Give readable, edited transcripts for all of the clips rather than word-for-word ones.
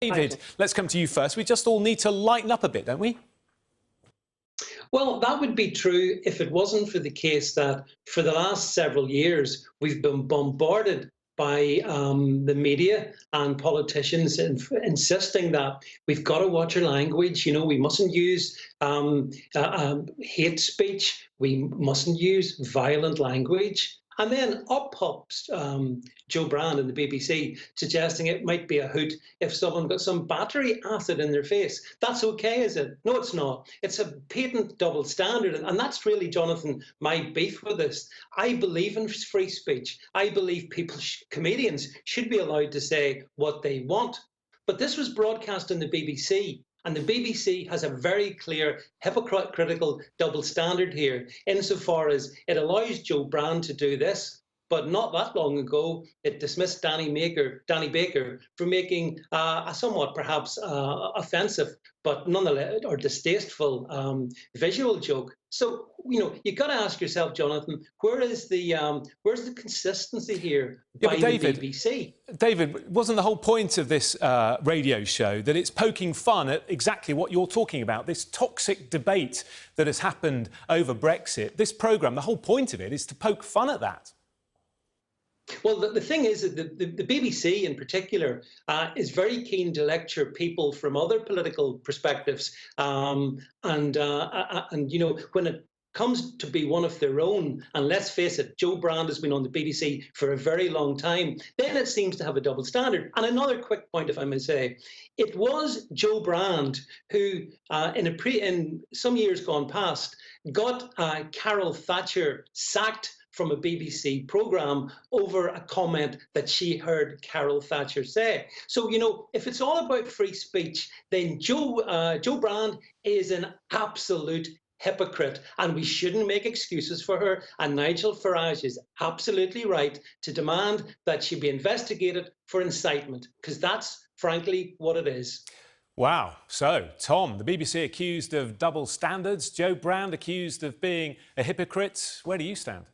David, let's come to you first. We just all need to lighten up a bit, don't we? Well, that would be true if it wasn't for the case that for the last several years, we've been bombarded by the media and politicians insisting that we've got to watch our language. You know, we mustn't use hate speech. We mustn't use violent language. And then up pops Joe Brand in the BBC suggesting it might be a hoot if someone got some battery acid in their face. That's okay, is it? No, it's not. It's a patent double standard. And that's really, Jonathan, my beef with this. I believe in free speech. I believe comedians should be allowed to say what they want. But this was broadcast on the BBC. And the BBC has a very clear hypocritical double standard here, insofar as it allows Joe Brand to do this, but not that long ago, it dismissed Danny Baker for making a somewhat perhaps offensive, but nonetheless, or distasteful visual joke. So, you know, you've got to ask yourself, Jonathan, where's the consistency here by the BBC? David, wasn't the whole point of this radio show that it's poking fun at exactly what you're talking about, this toxic debate that has happened over Brexit? This programme, the whole point of it is to poke fun at that. Well, the thing is that the BBC in particular is very keen to lecture people from other political perspectives. And you know, when it comes to be one of their own, and let's face it, Joe Brand has been on the BBC for a very long time, then it seems to have a double standard. And another quick point, if I may say, it was Joe Brand who, in some years gone past, got Carol Thatcher sacked from a BBC programme over a comment that she heard Carol Thatcher say. So, you know, if it's all about free speech, then Joe Brand is an absolute hypocrite, and we shouldn't make excuses for her. And Nigel Farage is absolutely right to demand that she be investigated for incitement, because that's frankly what it is. Wow. So, Tom, the BBC accused of double standards, Joe Brand accused of being a hypocrite. Where do you stand?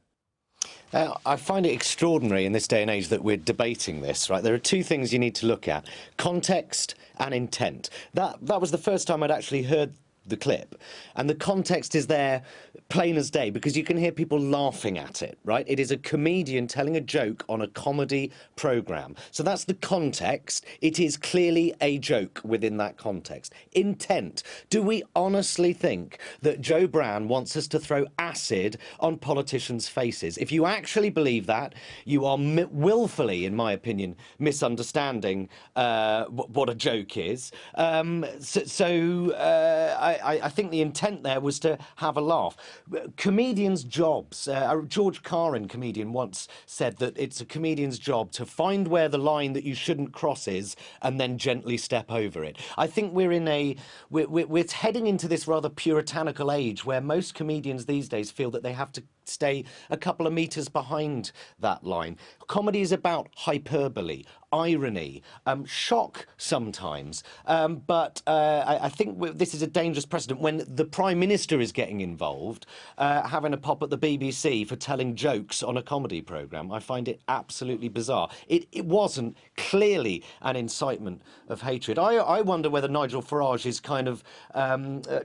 I find it extraordinary in this day and age that we're debating this, right? There are two things you need to look at: context and intent. That was the first time I'd actually heard the clip, and the context is there plain as day, because you can hear people laughing at it, right? It is a comedian telling a joke on a comedy programme. So that's the context. It is clearly a joke within that context. Intent. Do we honestly think that Joe Brand wants us to throw acid on politicians' faces? If you actually believe that, you are willfully, in my opinion, misunderstanding what a joke is. I think the intent there was to have a laugh. Comedians' jobs. George Carlin, comedian, once said that it's a comedian's job to find where the line that you shouldn't cross is and then gently step over it. I think we're heading into this rather puritanical age where most comedians these days feel that they have to stay a couple of metres behind that line. Comedy is about hyperbole, irony, shock sometimes, but I think this is a dangerous precedent when the Prime Minister is getting involved, having a pop at the BBC for telling jokes on a comedy programme. I find it absolutely bizarre. It wasn't clearly an incitement of hatred. I wonder whether Nigel Farage is kind of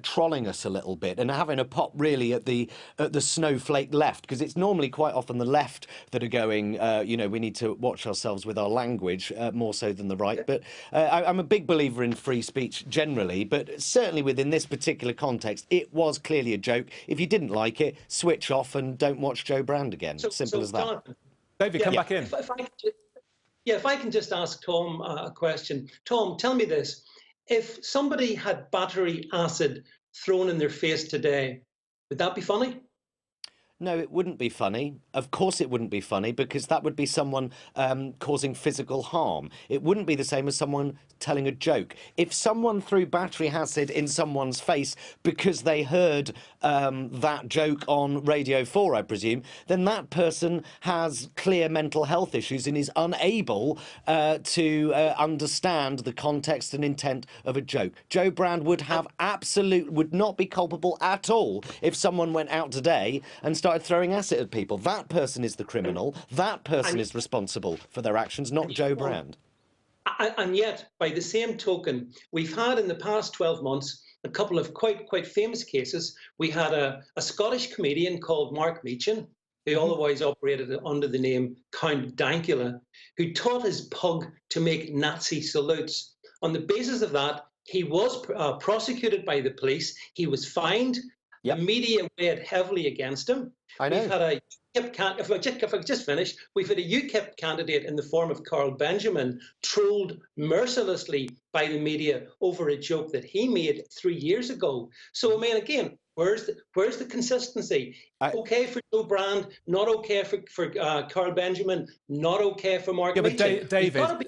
trolling us a little bit and having a pop really at the snowflake left, because it's normally quite often the left that are going, you know, we need to watch ourselves with our language more so than the right. But I'm a big believer in free speech generally, but certainly within this particular context, it was clearly a joke. If you didn't like it, switch off and don't watch Joe Brand again. Simple as that. Jonathan, David, come back in. If I can just ask Tom a question. Tom, tell me this. If somebody had battery acid thrown in their face today, would that be funny? No, it wouldn't be funny. Of course it wouldn't be funny, because that would be someone causing physical harm. It wouldn't be the same as someone telling a joke. If someone threw battery acid in someone's face because they heard that joke on Radio 4, I presume, then that person has clear mental health issues and is unable to understand the context and intent of a joke. Joe Brand would not be culpable at all if someone went out today and started throwing acid at people. That person is the criminal. That person is responsible for their actions, not Joe Brand. And yet, by the same token, we've had in the past 12 months a couple of quite famous cases. We had a Scottish comedian called Mark Meechan, who otherwise operated under the name Count Dankula, who taught his pug to make Nazi salutes. On the basis of that, he was prosecuted by the police. He was fined. Yep. The media weighed heavily against him. I know. We've had a if I just finish, we've had a UKIP candidate in the form of Carl Benjamin trolled mercilessly by the media over a joke that he made 3 years ago. So, I mean, again, where's the consistency? Okay for Joe Brand, not okay for Carl Benjamin, not okay for Mark Meechan. David.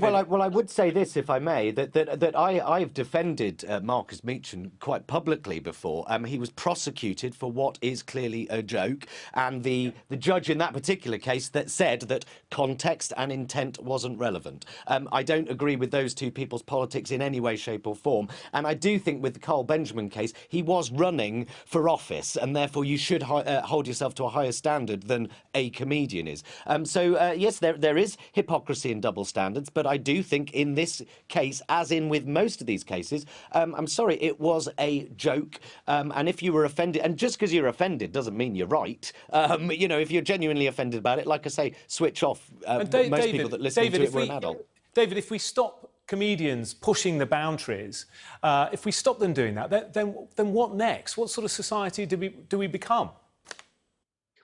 Well, I would say this, if I may, that I've defended Marcus Meechan quite publicly before. He was prosecuted for what is clearly a joke, and the judge in that particular case that said that context and intent wasn't relevant. I don't agree with those two people's politics in any way, shape or form, and I do think with the Carl Benjamin case, he was running for office, and therefore you should hold yourself to a higher standard than a comedian is. Yes, there is hypocrisy and double standards, but I do think in this case, as in with most of these cases, I'm sorry, it was a joke. And if you were offended, and just because you're offended doesn't mean you're right. You know, if you're genuinely offended about it, like I say, switch off. Most people that listen to it were an adult. David, if we stop comedians pushing the boundaries, if we stop them doing that, then what next? What sort of society do we become?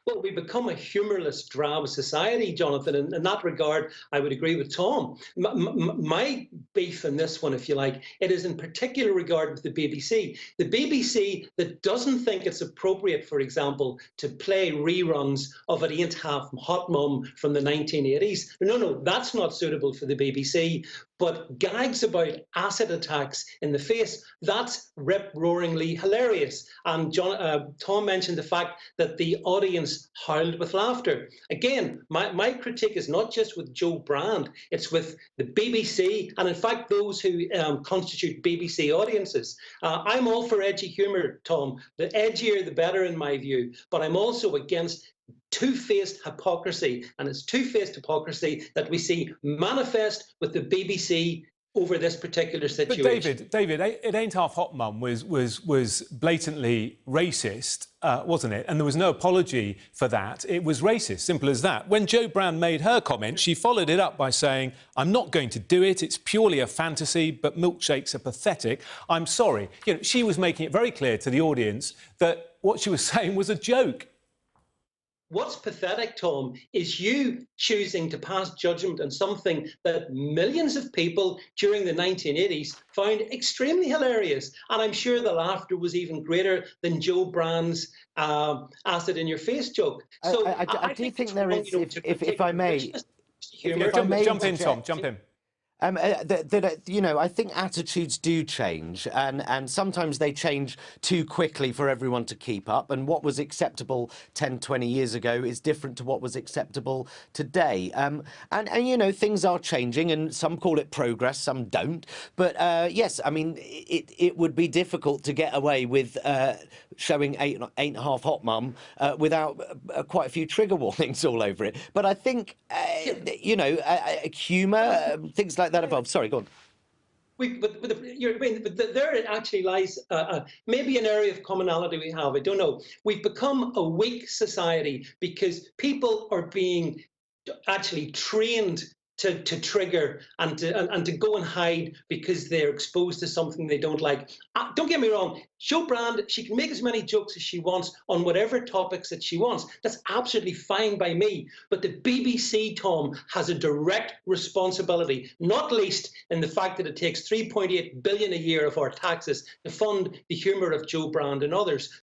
Well, we become a humourless, drab society, Jonathan. In that regard, I would agree with Tom. My beef in this one, if you like, it is in particular regard with the BBC. The BBC that doesn't think it's appropriate, for example, to play reruns of It Ain't Half Hot Mum from the 1980s. No, that's not suitable for the BBC. But gags about acid attacks in the face, that's rip-roaringly hilarious. And Tom mentioned the fact that the audience howled with laughter. Again, my critique is not just with Joe Brand, it's with the BBC, and in fact those who constitute BBC audiences. I'm all for edgy humour, Tom. The edgier, the better in my view. But I'm also against two-faced hypocrisy, and it's two-faced hypocrisy that we see manifest with the BBC over this particular situation. But David, It Ain't Half Hot Mum was blatantly racist, wasn't it? And there was no apology for that. It was racist, simple as that. When Jo Brand made her comment, she followed it up by saying, "I'm not going to do it. It's purely a fantasy, but milkshakes are pathetic. I'm sorry." You know, she was making it very clear to the audience that what she was saying was a joke. What's pathetic, Tom, is you choosing to pass judgment on something that millions of people during the 1980s found extremely hilarious. And I'm sure the laughter was even greater than Joe Brand's acid in your face joke. So I do think there is, if I may... Jump in, Tom, jump in. You know, I think attitudes do change, and sometimes they change too quickly for everyone to keep up. And what was acceptable 10, 20 years ago is different to what was acceptable today. And you know, things are changing, and some call it progress, some don't. But yes, I mean, it would be difficult to get away with showing Ain't Half Hot Mum without quite a few trigger warnings all over it. But I think, you know, humour, things like that evolve. Sorry, go on. But there actually lies maybe an area of commonality we have. I don't know. We've become a weak society because people are being actually trained to trigger and to go and hide because they're exposed to something they don't like. Don't get me wrong, Jo Brand, she can make as many jokes as she wants on whatever topics that she wants. That's absolutely fine by me. But the BBC, Tom, has a direct responsibility, not least in the fact that it takes $3.8 billion a year of our taxes to fund the humour of Jo Brand and others.